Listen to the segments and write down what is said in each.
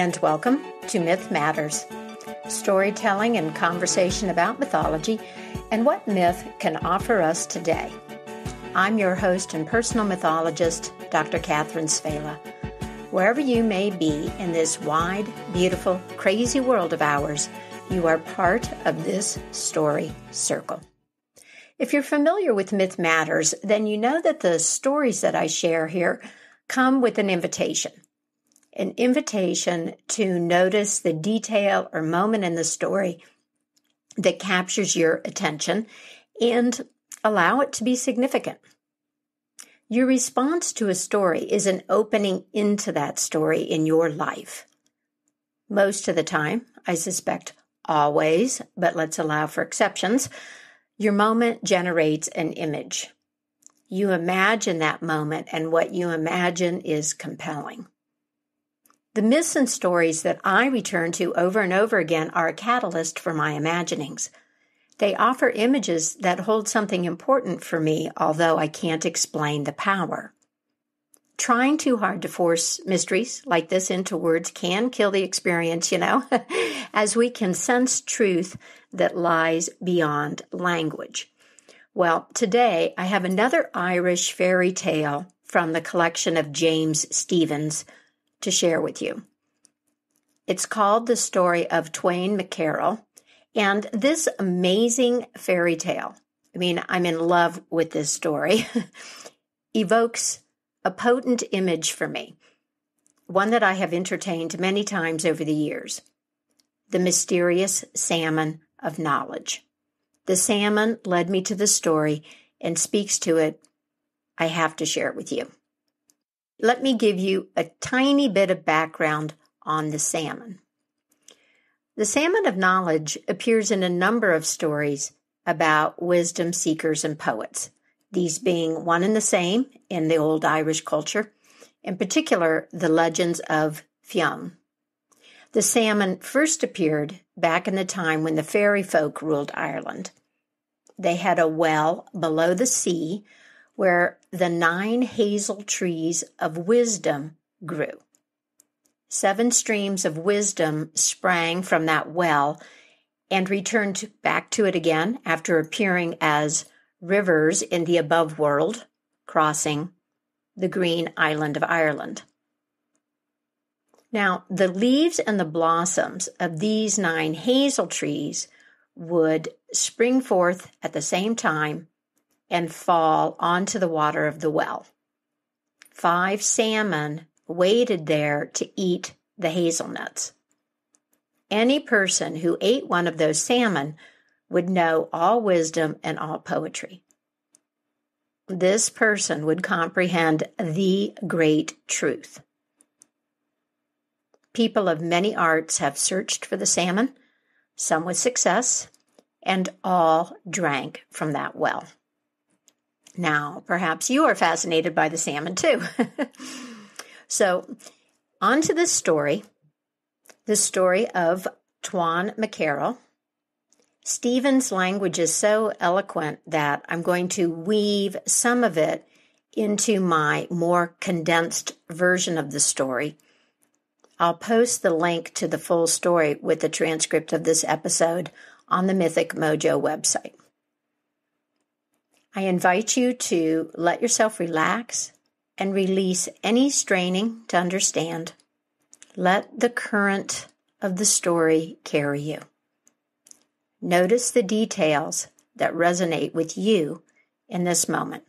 and welcome to Myth Matters, storytelling and conversation about mythology and what myth can offer us today. I'm your host and personal mythologist, Dr. Catherine Svehla. Wherever you may be in this wide, beautiful, crazy world of ours, you are part of this story circle. If you're familiar with Myth Matters, then you know that the stories that I share here come with an invitation to notice the detail or moment in the story that captures your attention and allow it to be significant. Your response to a story is an opening into that story in your life. Most of the time, I suspect always, but let's allow for exceptions, your moment generates an image. You imagine that moment, and what you imagine is compelling. The myths and stories that I return to over and over again are a catalyst for my imaginings. They offer images that hold something important for me, although I can't explain the power. Trying too hard to force mysteries like this into words can kill the experience, as we can sense truth that lies beyond language. Well, today I have another Irish fairy tale from the collection of James Stephens to share with you. It's called The Story of Tuan Cairill, and this amazing fairy tale, I'm in love with this story, evokes a potent image for me, one that I have entertained many times over the years, the mysterious Salmon of Knowledge. The salmon led me to the story and speaks to it. I have to share it with you. Let me give you a tiny bit of background on the salmon. The Salmon of Knowledge appears in a number of stories about wisdom seekers and poets, these being one and the same in the old Irish culture, in particular the legends of Tuan. The salmon first appeared back in the time when the fairy folk ruled Ireland. They had a well below the sea where the 9 hazel trees of wisdom grew. 7 streams of wisdom sprang from that well and returned back to it again after appearing as rivers in the above world, crossing the green island of Ireland. Now, the leaves and the blossoms of these 9 hazel trees would spring forth at the same time and fall onto the water of the well. 5 salmon waited there to eat the hazelnuts. Any person who ate one of those salmon would know all wisdom and all poetry. This person would comprehend the great truth. People of many arts have searched for the salmon, some with success, and all drank from that well. Now, perhaps you are fascinated by the salmon too. So, on to this story, the story of Tuan Cairill. Stephen's language is so eloquent that I'm going to weave some of it into my more condensed version of the story. I'll post the link to the full story with the transcript of this episode on the Mythic Mojo website. I invite you to let yourself relax and release any straining to understand. Let the current of the story carry you. Notice the details that resonate with you in this moment.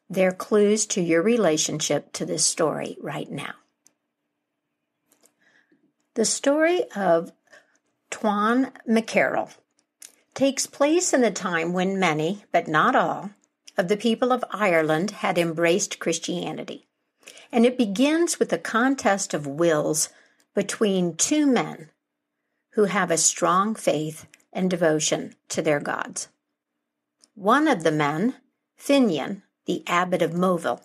They're clues to your relationship to this story right now. The story of Tuan Cairill takes place in the time when many, but not all, of the people of Ireland had embraced Christianity. And it begins with a contest of wills between 2 men who have a strong faith and devotion to their gods. One of the men, Finian, the abbot of Moville,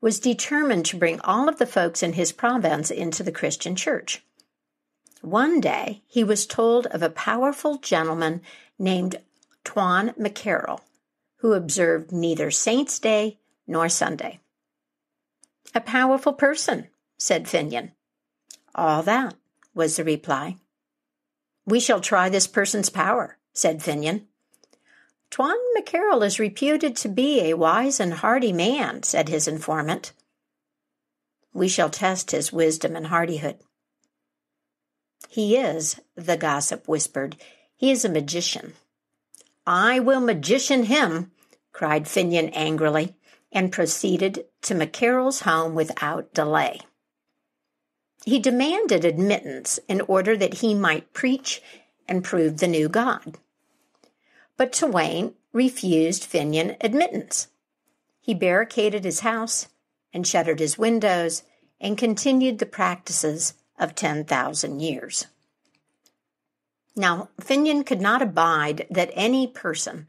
was determined to bring all of the folks in his province into the Christian church. One day, he was told of a powerful gentleman named Tuan Cairill, who observed neither Saint's Day nor Sunday. "A powerful person," said Finian. "All that," was the reply. "We shall try this person's power," said Finian. "Tuan Cairill is reputed to be a wise and hardy man," said his informant. "We shall test his wisdom and hardihood." "He is," the gossip whispered. "He is a magician." "I will magician him," cried Finian angrily, and proceeded to Cairill's home without delay. He demanded admittance in order that he might preach and prove the new God. But Tuan refused Finian admittance. He barricaded his house and shuttered his windows and continued the practices of 10,000 years. Now, Finian could not abide that any person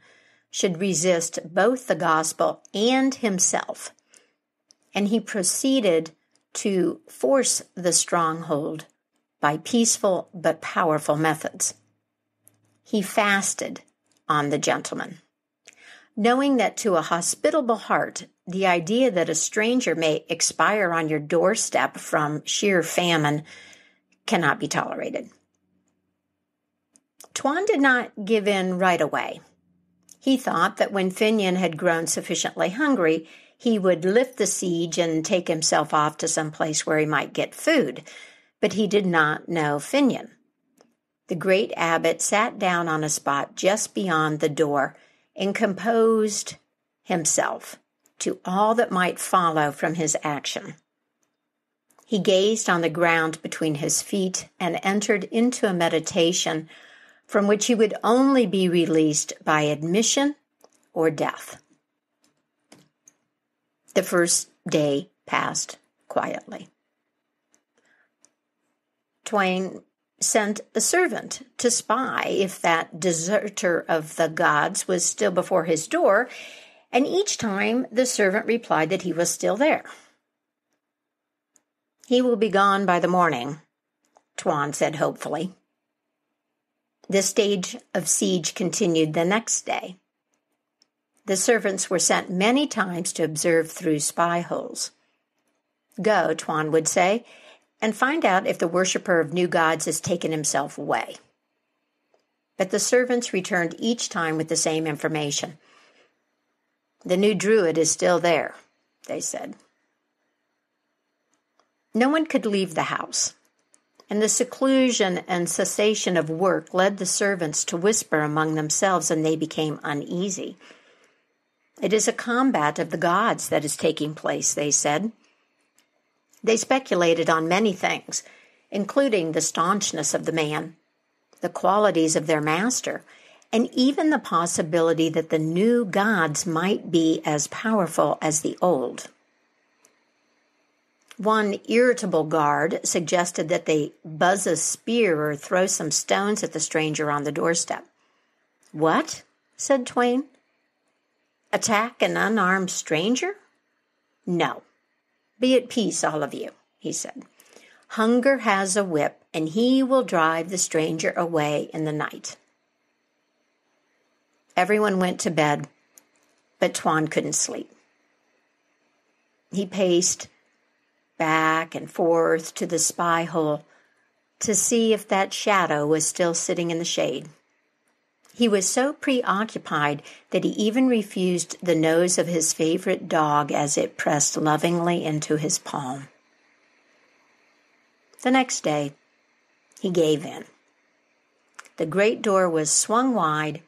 should resist both the gospel and himself, and he proceeded to force the stronghold by peaceful but powerful methods. He fasted on the gentleman, knowing that to a hospitable heart, the idea that a stranger may expire on your doorstep from sheer famine cannot be tolerated. Tuan did not give in right away. He thought that when Finian had grown sufficiently hungry, he would lift the siege and take himself off to some place where he might get food. But he did not know Finian. The great abbot sat down on a spot just beyond the door and composed himself to all that might follow from his action. He gazed on the ground between his feet and entered into a meditation from which he would only be released by admission or death. The first day passed quietly. Tuan sent a servant to spy if that deserter of the gods was still before his door, and each time the servant replied that he was still there. "He will be gone by the morning," Tuan said hopefully. The stage of siege continued the next day. The servants were sent many times to observe through spy holes. "Go," Tuan would say, "and find out if the worshipper of new gods has taken himself away." But the servants returned each time with the same information. "The new druid is still there," they said. No one could leave the house, and the seclusion and cessation of work led the servants to whisper among themselves, and they became uneasy. "It is a combat of the gods that is taking place," they said. They speculated on many things, including the staunchness of the man, the qualities of their master, and even the possibility that the new gods might be as powerful as the old. One irritable guard suggested that they buzz a spear or throw some stones at the stranger on the doorstep. "What?" said Tuan. "Attack an unarmed stranger? No. Be at peace, all of you," he said. "Hunger has a whip, and he will drive the stranger away in the night." Everyone went to bed, but Tuan couldn't sleep. He paced back and forth to the spy hole to see if that shadow was still sitting in the shade. He was so preoccupied that he even refused the nose of his favorite dog as it pressed lovingly into his palm. The next day, he gave in. The great door was swung wide,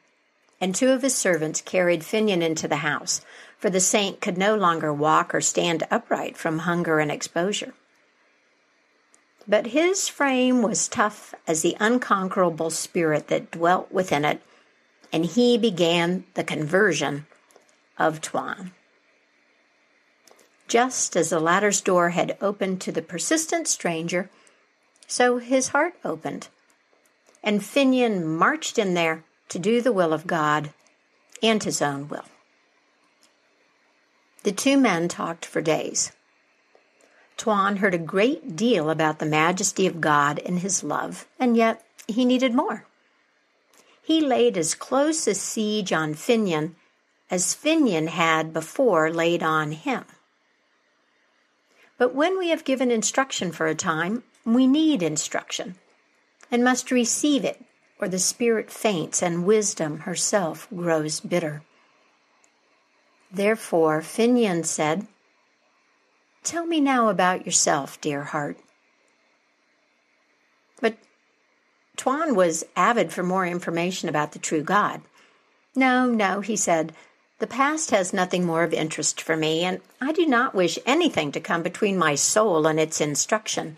and two of his servants carried Finian into the house, for the saint could no longer walk or stand upright from hunger and exposure. But his frame was tough as the unconquerable spirit that dwelt within it, and he began the conversion of Tuan. Just as the latter's door had opened to the persistent stranger, so his heart opened, and Finian marched in there to do the will of God and his own will. The two men talked for days. Tuan heard a great deal about the majesty of God and his love, and yet he needed more. He laid as close a siege on Finian as Finian had before laid on him. But when we have given instruction for a time, we need instruction, and must receive it, or the spirit faints and wisdom herself grows bitter. Therefore Finian said, "Tell me now about yourself, dear heart." But Tuan was avid for more information about the true God. No, he said, "the past has nothing more of interest for me, and I do not wish anything to come between my soul and its instruction.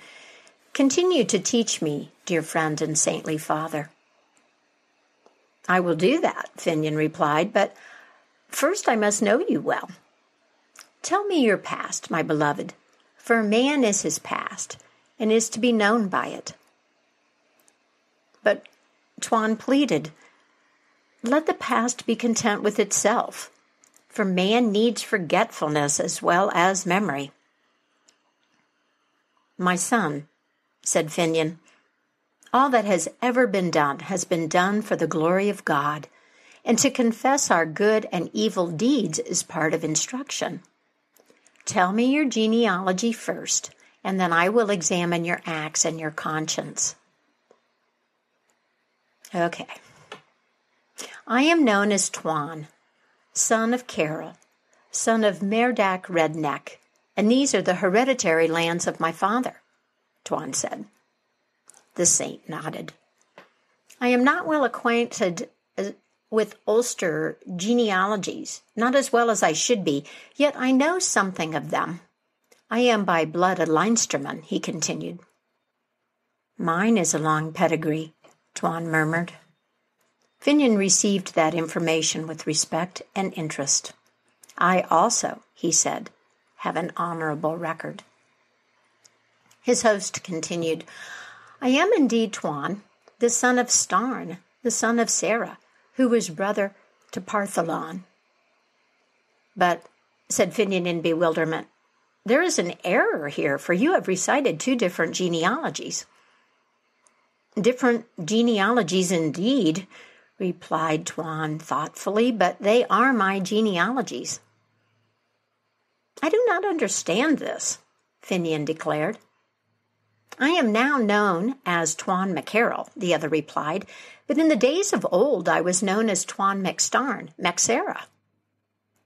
Continue to teach me, dear friend and saintly father." "I will do that," Finian replied, "but first I must know you well. Tell me your past, my beloved, for man is his past, and is to be known by it." But Tuan pleaded, "Let the past be content with itself, for man needs forgetfulness as well as memory." "My son," said Finian, "all that has ever been done has been done for the glory of God, and to confess our good and evil deeds is part of instruction. Tell me your genealogy first, and then I will examine your acts and your conscience." Okay. "I am known as Tuan, son of Cairill, son of Merdak Redneck, and these are the hereditary lands of my father," Tuan said. The saint nodded. "I am not well acquainted with Ulster genealogies, not as well as I should be, yet I know something of them. I am by blood a Leinsterman," he continued. "Mine is a long pedigree," Tuan murmured. Finian received that information with respect and interest. "I also," he said, "have an honorable record." His host continued, "I am indeed Tuan, the son of Starn, the son of Sarah, who was brother to Partholon." "But," said Finian in bewilderment, "there is an error here, for you have recited two different genealogies." "Different genealogies indeed," replied Tuan thoughtfully, "but they are my genealogies." "I do not understand this," Finian declared. "I am now known as Tuan MacCairill," the other replied, "but in the days of old I was known as Tuan MacStarn, Macsara."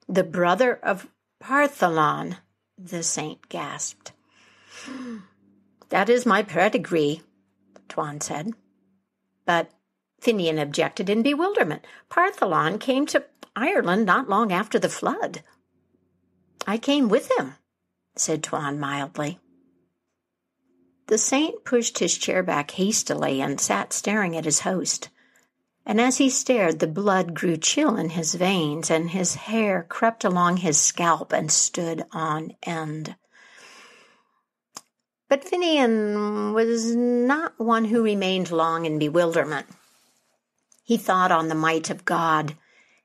"The brother of Partholon," the saint gasped. "That is my pedigree," Tuan said. But Finian objected in bewilderment. "Partholon came to Ireland not long after the flood." "I came with him," said Tuan mildly. The saint pushed his chair back hastily and sat staring at his host. And as he stared, the blood grew chill in his veins, and his hair crept along his scalp and stood on end. But Finian was not one who remained long in bewilderment. He thought on the might of God,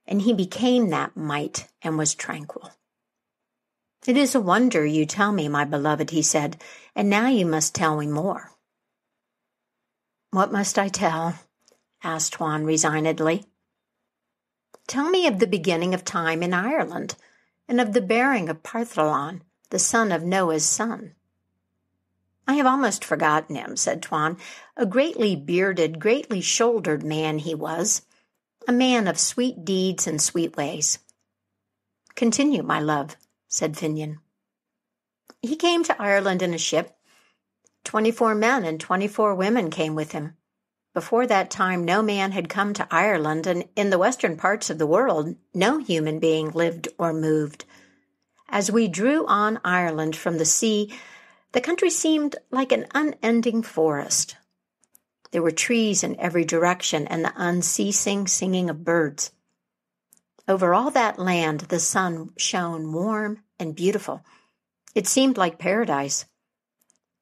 and he became that might and was tranquil. "It is a wonder you tell me, my beloved," he said, "and now you must tell me more." "What must I tell?" asked Tuan resignedly. "Tell me of the beginning of time in Ireland, and of the bearing of Partholon, the son of Noah's son." "I have almost forgotten him," said Tuan. "A greatly bearded, greatly shouldered man he was, a man of sweet deeds and sweet ways." "Continue, my love," said Finian. "He came to Ireland in a ship. 24 men and 24 women came with him. Before that time no man had come to Ireland, and in the western parts of the world no human being lived or moved. As we drew on Ireland from the sea, the country seemed like an unending forest. There were trees in every direction and the unceasing singing of birds. Over all that land the sun shone warm and beautiful. It seemed like paradise.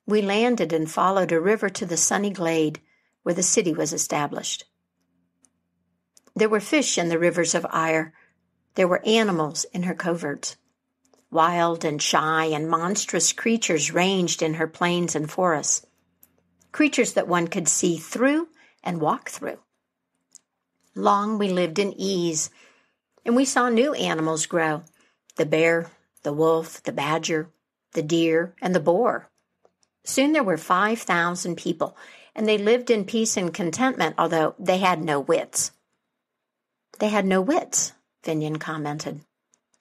We landed and followed a river to the sunny glade where the city was established. There were fish in the rivers of Ire. There were animals in her coverts. Wild and shy and monstrous creatures ranged in her plains and forests, creatures that one could see through and walk through. Long we lived in ease, and we saw new animals grow, the bear, the wolf, the badger, the deer, and the boar. Soon there were 5,000 people, and they lived in peace and contentment, although they had no wits. They had no wits, Finian commented.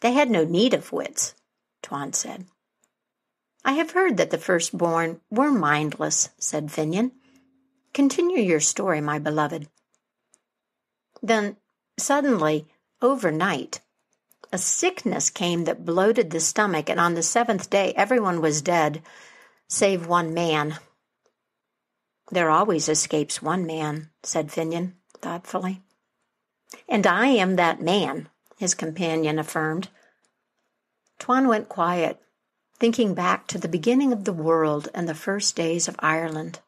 They had no need of wits, Tuan said. I have heard that the firstborn were mindless, said Finian. Continue your story, my beloved. Then, suddenly, overnight, a sickness came that bloated the stomach, and on the 7th day everyone was dead, save one man. There always escapes one man, said Finian, thoughtfully. And I am that man, his companion affirmed. Tuan went quiet, thinking back to the beginning of the world and the first days of Ireland.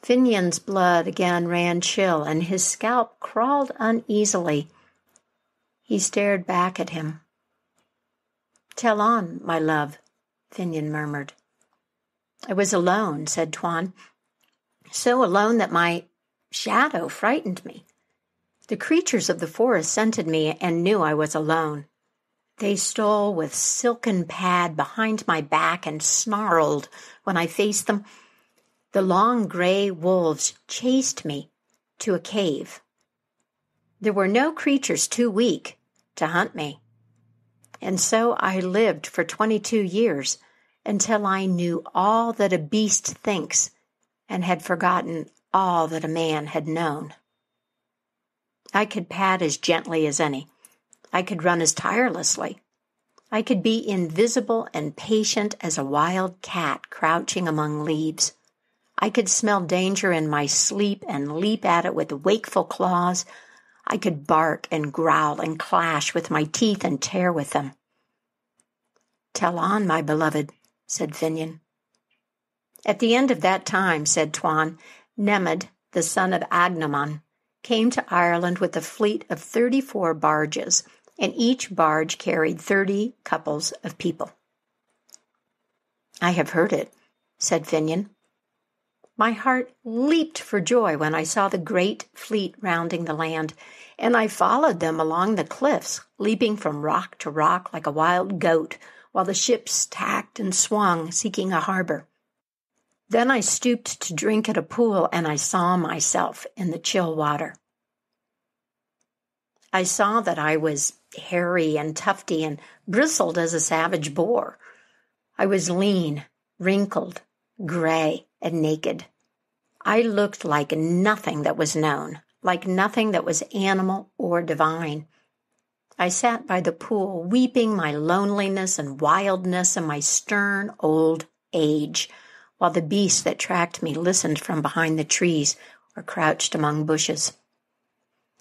Finian's blood again ran chill, and his scalp crawled uneasily. He stared back at him. Tell on, my love, Finian murmured. I was alone, said Tuan, so alone that my shadow frightened me. The creatures of the forest scented me and knew I was alone. They stole with silken pad behind my back and snarled when I faced them. The long gray wolves chased me to a cave. There were no creatures too weak to hunt me. And so I lived for 22 years until I knew all that a beast thinks and had forgotten all that a man had known. I could pad as gently as any. I could run as tirelessly. I could be invisible and patient as a wild cat crouching among leaves. I could smell danger in my sleep and leap at it with wakeful claws. I could bark and growl and clash with my teeth and tear with them. Tell on, my beloved, said Finian. At the end of that time, said Tuan, Nemad, the son of Agnamon, came to Ireland with a fleet of 34 barges, and each barge carried 30 couples of people. I have heard it, said Finian. My heart leaped for joy when I saw the great fleet rounding the land, and I followed them along the cliffs, leaping from rock to rock like a wild goat, while the ships tacked and swung, seeking a harbor. Then I stooped to drink at a pool, and I saw myself in the chill water. I saw that I was hairy and tufty and bristled as a savage boar. I was lean, wrinkled, gray, and naked. I looked like nothing that was known, like nothing that was animal or divine. I sat by the pool, weeping my loneliness and wildness and my stern old age, while the beasts that tracked me listened from behind the trees or crouched among bushes.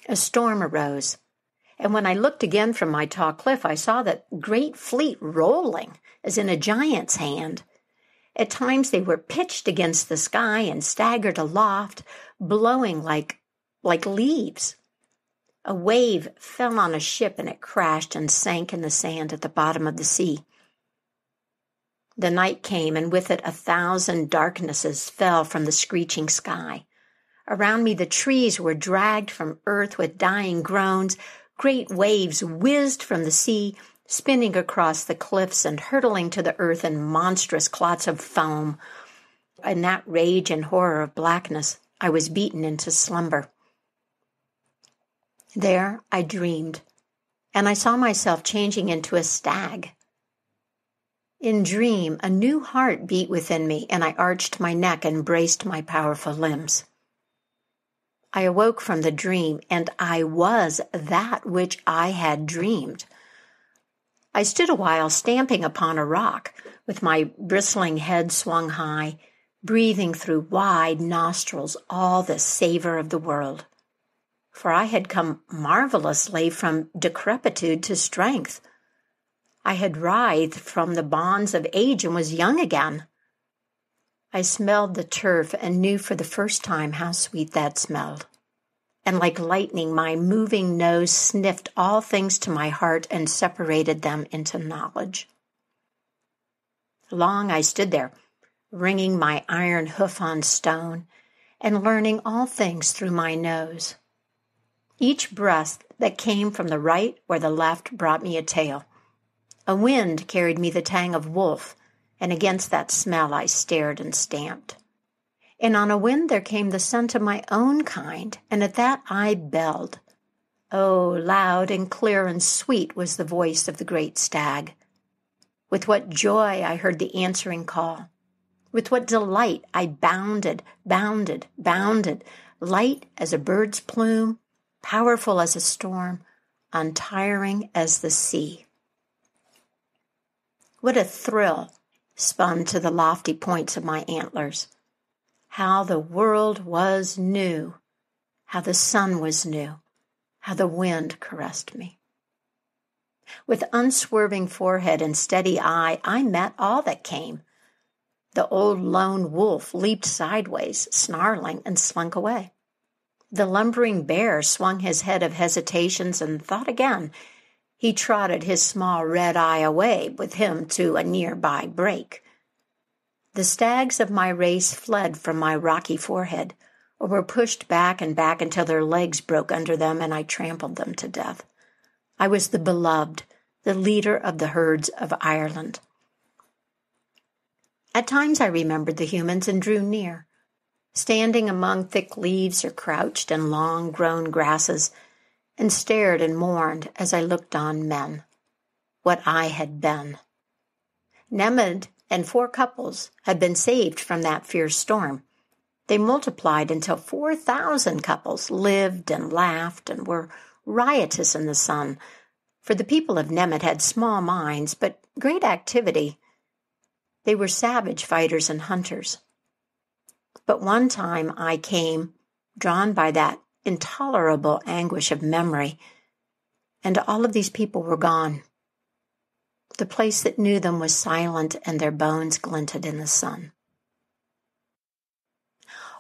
A storm arose, and when I looked again from my tall cliff, I saw that great fleet rolling as in a giant's hand. At times they were pitched against the sky and staggered aloft, blowing like leaves. A wave fell on a ship, and it crashed and sank in the sand at the bottom of the sea. The night came, and with it 1,000 darknesses fell from the screeching sky. Around me the trees were dragged from earth with dying groans. Great waves whizzed from the sea, spinning across the cliffs and hurtling to the earth in monstrous clots of foam. In that rage and horror of blackness, I was beaten into slumber. There I dreamed, and I saw myself changing into a stag. In dream, a new heart beat within me, and I arched my neck and braced my powerful limbs. I awoke from the dream, and I was that which I had dreamed. I stood a while stamping upon a rock, with my bristling head swung high, breathing through wide nostrils all the savor of the world. For I had come marvelously from decrepitude to strength. I had writhed from the bonds of age and was young again. I smelled the turf and knew for the first time how sweet that smelled. And like lightning, my moving nose sniffed all things to my heart and separated them into knowledge. Long I stood there, ringing my iron hoof on stone and learning all things through my nose. Each breath that came from the right or the left brought me a tale. A wind carried me the tang of wolf, and against that smell I stared and stamped. And on a wind there came the scent of my own kind, and at that I belled. Oh, loud and clear and sweet was the voice of the great stag. With what joy I heard the answering call. With what delight I bounded, bounded, bounded, light as a bird's plume, powerful as a storm, untiring as the sea. What a thrill spun to the lofty points of my antlers. How the world was new, how the sun was new, how the wind caressed me. With unswerving forehead and steady eye, I met all that came. The old lone wolf leaped sideways, snarling, and slunk away. The lumbering bear swung his head of hesitations and thought again. He trotted his small red eye away with him to a nearby brake. The stags of my race fled from my rocky forehead, or were pushed back and back until their legs broke under them and I trampled them to death. I was the beloved, the leader of the herds of Ireland. At times I remembered the humans and drew near, standing among thick leaves or crouched in long-grown grasses, and stared and mourned as I looked on men, what I had been. Nemad and 4 couples had been saved from that fierce storm. They multiplied until 4,000 couples lived and laughed and were riotous in the sun, for the people of Nemad had small minds but great activity. They were savage fighters and hunters. But one time I came, drawn by that intolerable anguish of memory, and all of these people were gone. The place that knew them was silent, and their bones glinted in the sun.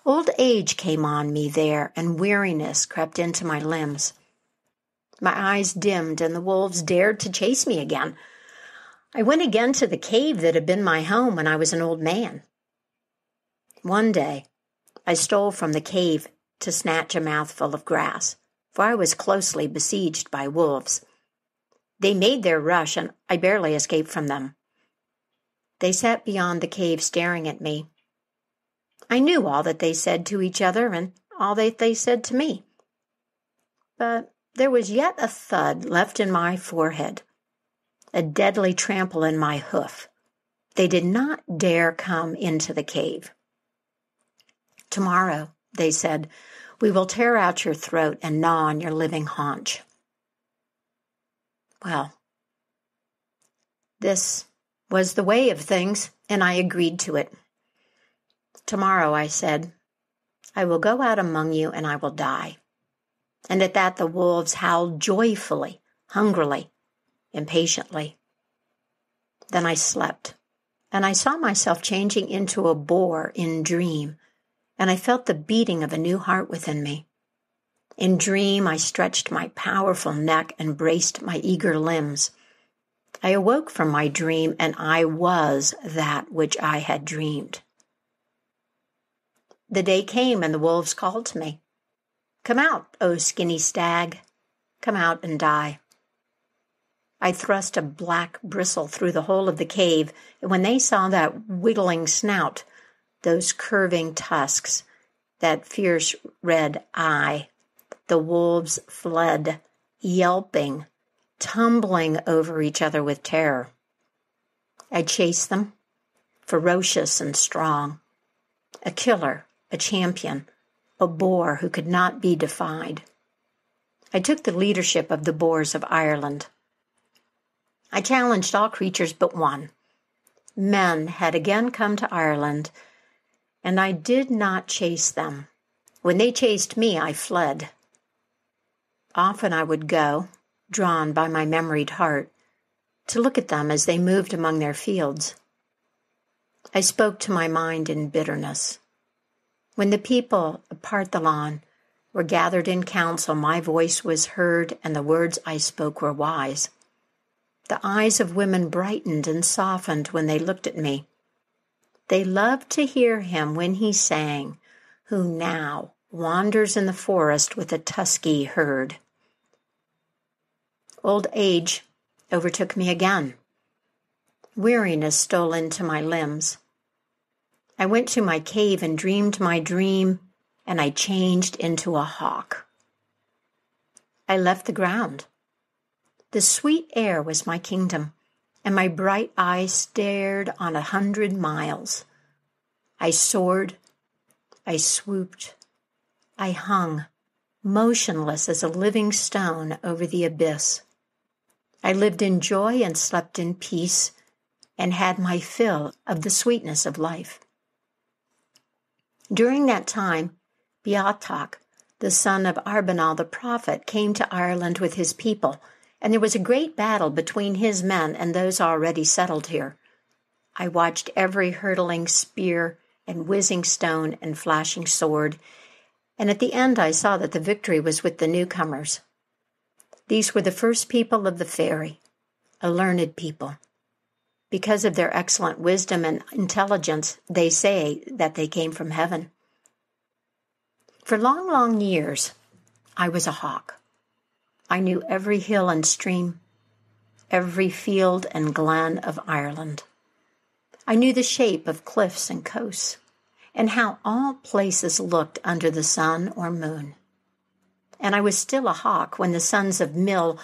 Old age came on me there, and weariness crept into my limbs. My eyes dimmed, and the wolves dared to chase me again. I went again to the cave that had been my home when I was an old man. One day, I stole from the cave to snatch a mouthful of grass, for I was closely besieged by wolves. They made their rush, and I barely escaped from them. They sat beyond the cave staring at me. I knew all that they said to each other and all that they said to me. But there was yet a thud left in my forehead, a deadly trample in my hoof. They did not dare come into the cave. Tomorrow, they said, we will tear out your throat and gnaw on your living haunch. Well, this was the way of things, and I agreed to it. Tomorrow, I said, I will go out among you and I will die. And at that the wolves howled joyfully, hungrily, impatiently. Then I slept, and I saw myself changing into a boar in dream, and I felt the beating of a new heart within me. In dream, I stretched my powerful neck and braced my eager limbs. I awoke from my dream, and I was that which I had dreamed. The day came, and the wolves called to me. Come out, O skinny stag. Come out and die. I thrust a black bristle through the hole of the cave, and when they saw that wiggling snout, those curving tusks, that fierce red eye, the wolves fled, yelping, tumbling over each other with terror. I chased them, ferocious and strong, a killer, a champion, a boar who could not be defied. I took the leadership of the boars of Ireland. I challenged all creatures but one. Men had again come to Ireland, and I did not chase them. When they chased me, I fled. Often I would go, drawn by my memoried heart, to look at them as they moved among their fields. I spoke to my mind in bitterness. When the people of Partholon were gathered in council, my voice was heard, and the words I spoke were wise. The eyes of women brightened and softened when they looked at me. They loved to hear him when he sang, who now wanders in the forest with a tusky herd. Old age overtook me again. Weariness stole into my limbs. I went to my cave and dreamed my dream, and I changed into a hawk. I left the ground. The sweet air was my kingdom, and my bright eyes stared on 100 miles. I soared, I swooped, I hung, motionless as a living stone over the abyss. I lived in joy and slept in peace, and had my fill of the sweetness of life. During that time, Beatak, the son of Arbanal the prophet, came to Ireland with his people, and there was a great battle between his men and those already settled here. I watched every hurtling spear and whizzing stone and flashing sword, and at the end I saw that the victory was with the newcomers. These were the first people of the fairy, a learned people. Because of their excellent wisdom and intelligence, they say that they came from heaven. For long, long years, I was a hawk. I knew every hill and stream, every field and glen of Ireland. I knew the shape of cliffs and coasts, and how all places looked under the sun or moon. And I was still a hawk when the sons of Mill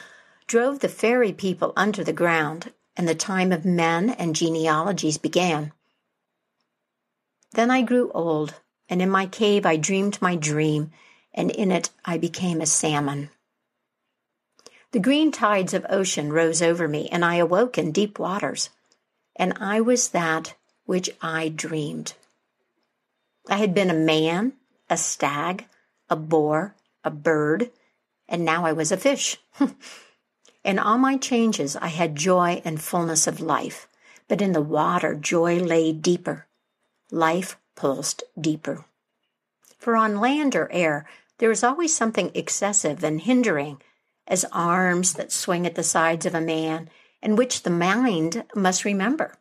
drove the fairy people under the ground, and the time of men and genealogies began. Then I grew old, and in my cave I dreamed my dream, and in it I became a salmon. The green tides of ocean rose over me, and I awoke in deep waters, and I was that which I dreamed. I had been a man, a stag, a boar, a bird, and now I was a fish. In all my changes I had joy and fullness of life, but in the water joy lay deeper. Life pulsed deeper. For on land or air there is always something excessive and hindering, as arms that swing at the sides of a man, and which the mind must remember.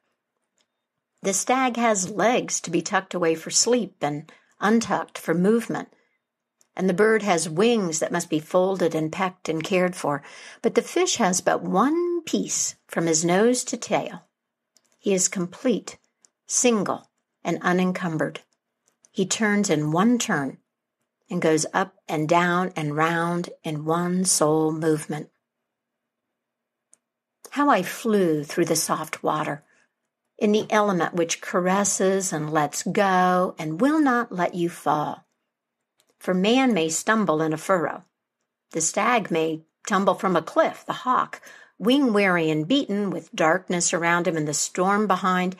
The stag has legs to be tucked away for sleep and untucked for movement, and the bird has wings that must be folded and pecked and cared for, but the fish has but one piece from his nose to tail. He is complete, single, and unencumbered. He turns in one turn and goes up and down and round in one sole movement. How I flew through the soft water, in the element which caresses and lets go and will not let you fall. For man may stumble in a furrow. The stag may tumble from a cliff. The hawk, wing-weary and beaten, with darkness around him and the storm behind,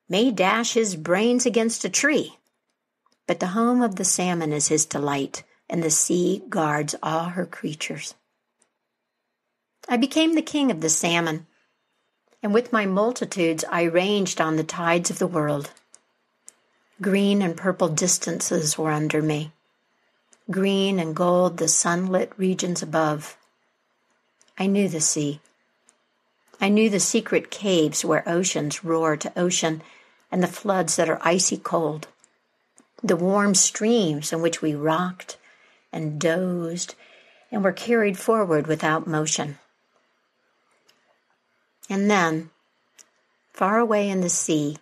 may dash his brains against a tree. But the home of the salmon is his delight, and the sea guards all her creatures. I became the king of the salmon, and with my multitudes I ranged on the tides of the world. Green and purple distances were under me. Green and gold the sunlit regions above. I knew the sea. I knew the secret caves where oceans roar to ocean and the floods that are icy cold. The warm streams in which we rocked and dozed and were carried forward without motion. And then, far away in the sea,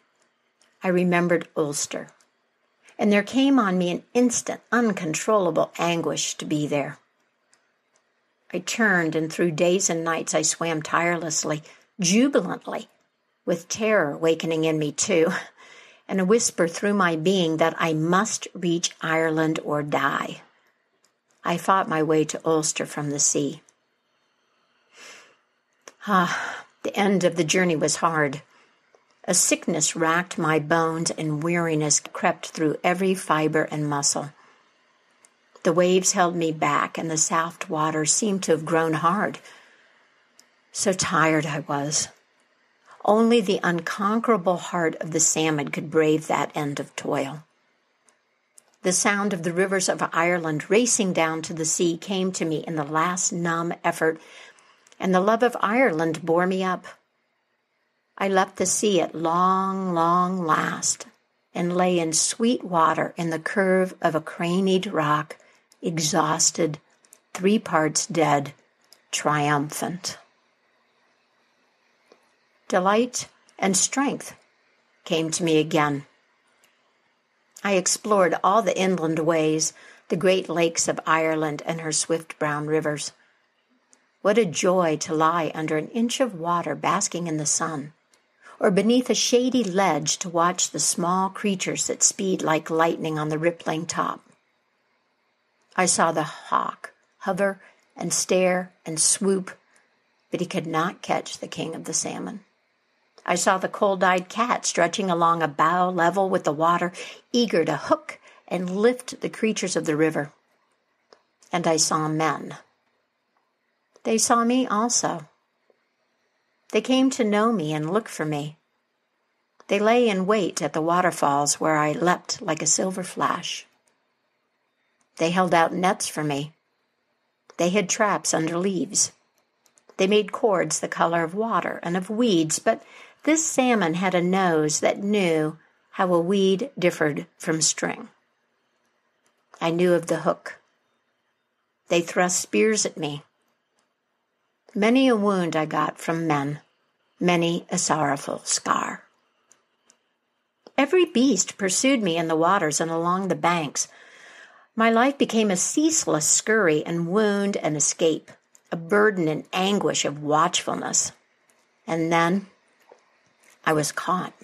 I remembered Ulster, and there came on me an instant, uncontrollable anguish to be there. I turned, and through days and nights I swam tirelessly, jubilantly, with terror awakening in me too, and a whisper through my being that I must reach Ireland or die. I fought my way to Ulster from the sea. The end of the journey was hard. A sickness racked my bones, and weariness crept through every fiber and muscle. The waves held me back, and the soft water seemed to have grown hard. So tired I was. Only the unconquerable heart of the salmon could brave that end of toil. The sound of the rivers of Ireland racing down to the sea came to me in the last numb effort, and the love of Ireland bore me up. I left the sea at long, long last, and lay in sweet water in the curve of a cranied rock, exhausted, 3 parts dead, triumphant. Delight and strength came to me again. I explored all the inland ways, the great lakes of Ireland and her swift brown rivers. What a joy to lie under an inch of water basking in the sun, or beneath a shady ledge to watch the small creatures that speed like lightning on the rippling top. I saw the hawk hover and stare and swoop, but he could not catch the king of the salmon. I saw the cold-eyed cat stretching along a bow level with the water, eager to hook and lift the creatures of the river. And I saw men. They saw me also. They came to know me and look for me. They lay in wait at the waterfalls where I leapt like a silver flash. They held out nets for me. They hid traps under leaves. They made cords the color of water and of weeds, but this salmon had a nose that knew how a weed differed from string. I knew of the hook. They thrust spears at me. Many a wound I got from men, many a sorrowful scar. Every beast pursued me in the waters and along the banks. My life became a ceaseless scurry and wound and escape, a burden and anguish of watchfulness. And then I was caught.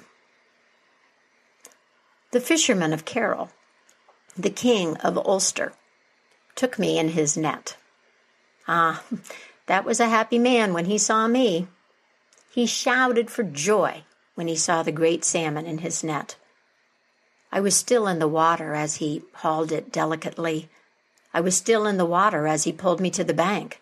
The fisherman of Cairill, the king of Ulster, took me in his net. That was a happy man when he saw me. He shouted for joy when he saw the great salmon in his net. I was still in the water as he hauled it delicately. I was still in the water as he pulled me to the bank.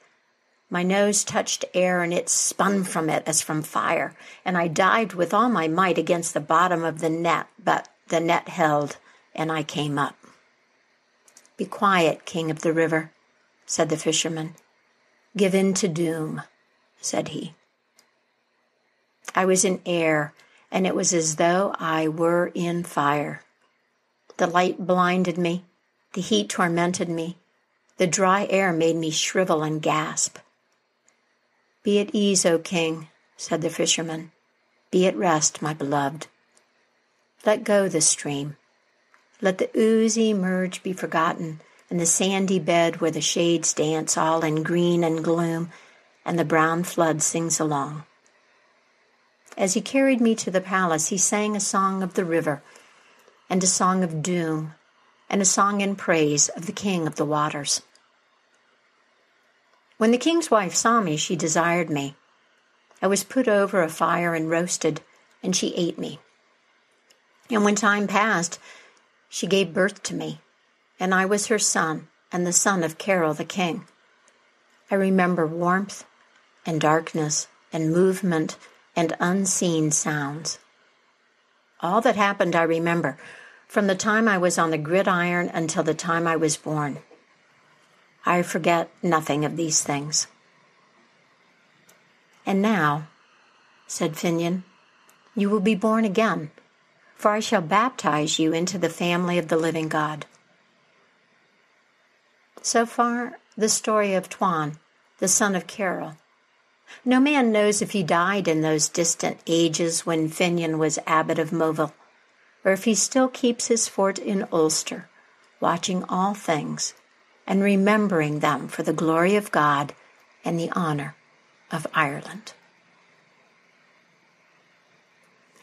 My nose touched air and it spun from it as from fire, and I dived with all my might against the bottom of the net, but the net held, and I came up. "Be quiet, king of the river," said the fisherman. "Give in to doom," said he. I was in air, and it was as though I were in fire. The light blinded me, the heat tormented me, the dry air made me shrivel and gasp. "Be at ease, O king," said the fisherman. "Be at rest, my beloved. Let go the stream. Let the oozy merge be forgotten, and the sandy bed where the shades dance all in green and gloom, and the brown flood sings along." As he carried me to the palace, he sang a song of the river, and a song of doom, and a song in praise of the king of the waters. When the king's wife saw me, she desired me. I was put over a fire and roasted, and she ate me. And when time passed, she gave birth to me, and I was her son, and the son of Cairill the king. I remember warmth and darkness and movement and unseen sounds. All that happened I remember, from the time I was on the gridiron until the time I was born. I forget nothing of these things. "And now," said Finian, "you will be born again, for I shall baptize you into the family of the living God." So far, the story of Tuan, the son of Cairill. No man knows if he died in those distant ages when Finian was abbot of Moville, or if he still keeps his fort in Ulster, watching all things and remembering them for the glory of God and the honor of Ireland.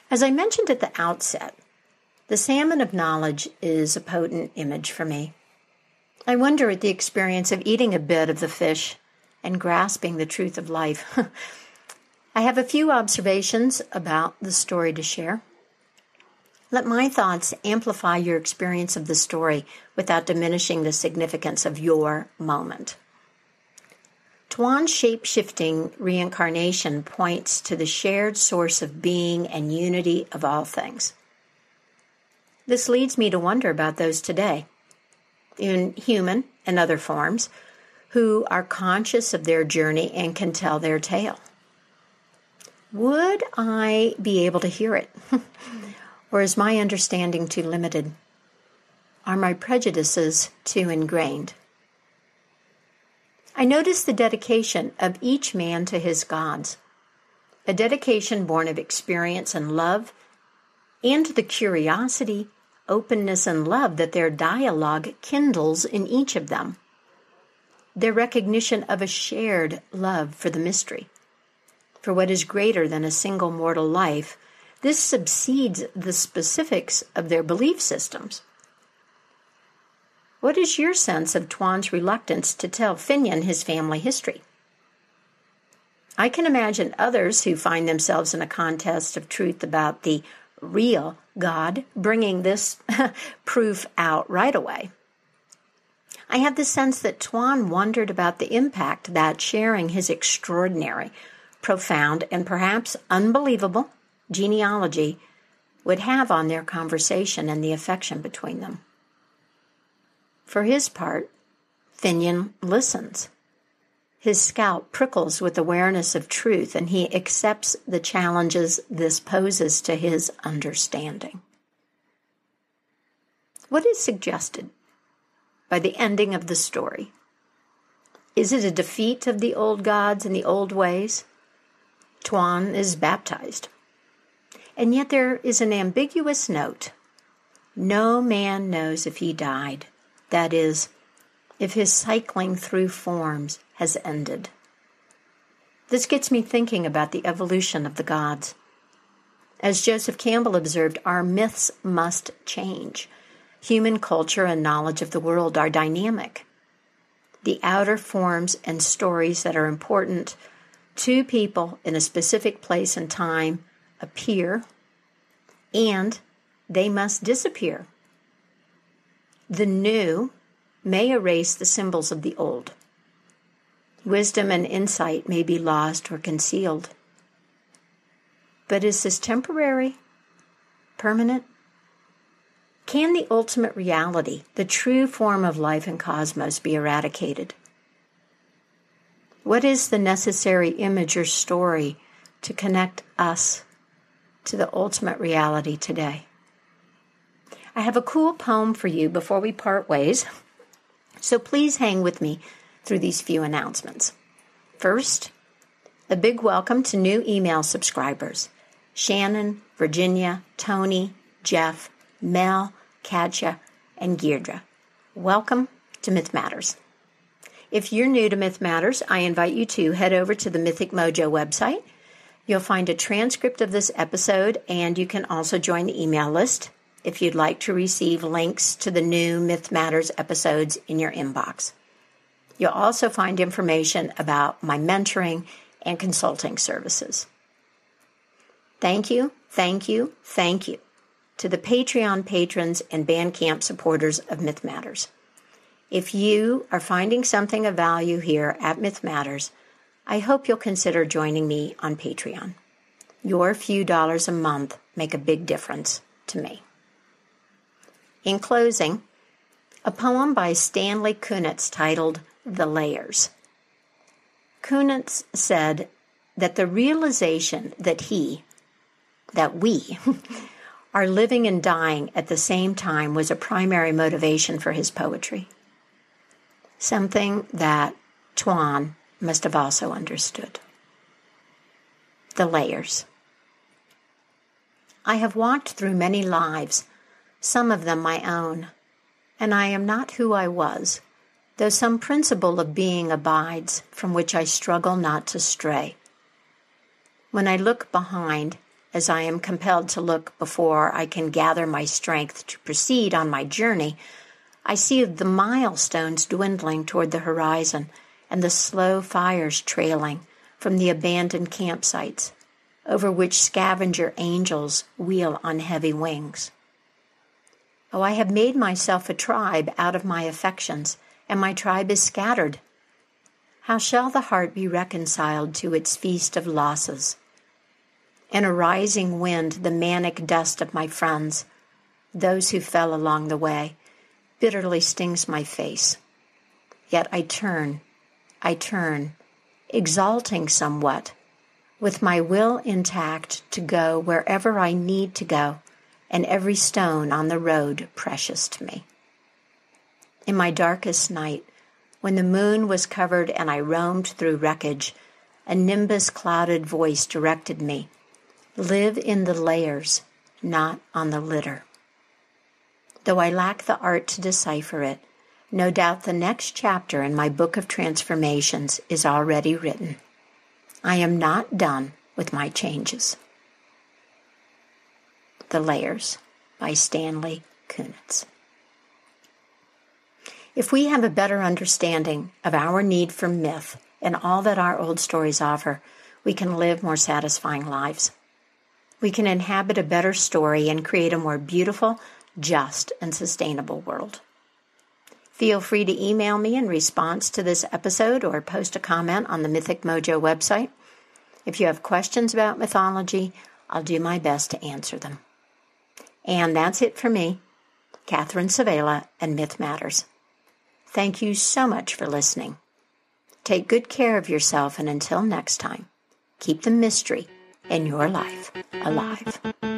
As I mentioned at the outset, the salmon of knowledge is a potent image for me. I wonder at the experience of eating a bit of the fish and grasping the truth of life. I have a few observations about the story to share. Let my thoughts amplify your experience of the story without diminishing the significance of your moment. Tuan's shape-shifting reincarnation points to the shared source of being and unity of all things. This leads me to wonder about those today, in human and other forms, who are conscious of their journey and can tell their tale. Would I be able to hear it? Or is my understanding too limited? Are my prejudices too ingrained? I notice the dedication of each man to his gods, a dedication born of experience and love, and the curiosity openness and love that their dialogue kindles in each of them. Their recognition of a shared love for the mystery, for what is greater than a single mortal life. This subsedes the specifics of their belief systems. What is your sense of Tuan's reluctance to tell Finian his family history? I can imagine others who find themselves in a contest of truth about the real God bringing this proof out right away. I have the sense that Tuan wondered about the impact that sharing his extraordinary, profound, and perhaps unbelievable genealogy would have on their conversation and the affection between them. For his part, Finian listens. His scalp prickles with awareness of truth, and he accepts the challenges this poses to his understanding. What is suggested by the ending of the story? Is it a defeat of the old gods and the old ways? Tuan is baptized. And yet there is an ambiguous note. No man knows if he died. That is, if his cycling through forms has ended. This gets me thinking about the evolution of the gods. As Joseph Campbell observed, our myths must change. Human culture and knowledge of the world are dynamic. The outer forms and stories that are important to people in a specific place and time appear, and they must disappear. The new may erase the symbols of the old. Wisdom and insight may be lost or concealed. But is this temporary? Permanent? Can the ultimate reality, the true form of life and cosmos, be eradicated? What is the necessary image or story to connect us to the ultimate reality today? I have a cool poem for you before we part ways, so please hang with me through these few announcements. First, a big welcome to new email subscribers: Shannon, Virginia, Tony, Jeff, Mel, Katja, and Deirdre. Welcome to Myth Matters. If you're new to Myth Matters, I invite you to head over to the Mythic Mojo website. You'll find a transcript of this episode, and you can also join the email list if you'd like to receive links to the new Myth Matters episodes in your inbox. You'll also find information about my mentoring and consulting services. Thank you, thank you, thank you to the Patreon patrons and Bandcamp supporters of Myth Matters. If you are finding something of value here at Myth Matters, I hope you'll consider joining me on Patreon. Your few dollars a month make a big difference to me. In closing, a poem by Stanley Kunitz titled The Layers. Kunitz said that the realization that we, are living and dying at the same time was a primary motivation for his poetry. Something that Tuan must have also understood. The layers. I have walked through many lives, some of them my own, and I am not who I was, though some principle of being abides from which I struggle not to stray. When I look behind, as I am compelled to look before I can gather my strength to proceed on my journey, I see the milestones dwindling toward the horizon and the slow fires trailing from the abandoned campsites, over which scavenger angels wheel on heavy wings. Oh, I have made myself a tribe out of my affections, and my tribe is scattered. How shall the heart be reconciled to its feast of losses? In a rising wind, the manic dust of my friends, those who fell along the way, bitterly stings my face. Yet I turn, exalting somewhat, with my will intact to go wherever I need to go, and every stone on the road precious to me. In my darkest night, when the moon was covered and I roamed through wreckage, a nimbus-clouded voice directed me, live in the layers, not on the litter. Though I lack the art to decipher it, no doubt the next chapter in my book of transformations is already written. I am not done with my changes. The Layers by Stanley Kunitz. If we have a better understanding of our need for myth and all that our old stories offer, we can live more satisfying lives. We can inhabit a better story and create a more beautiful, just, and sustainable world. Feel free to email me in response to this episode or post a comment on the Mythic Mojo website. If you have questions about mythology, I'll do my best to answer them. And that's it for me, Catherine Svehla and Myth Matters. Thank you so much for listening. Take good care of yourself, and until next time, keep the mystery in your life alive.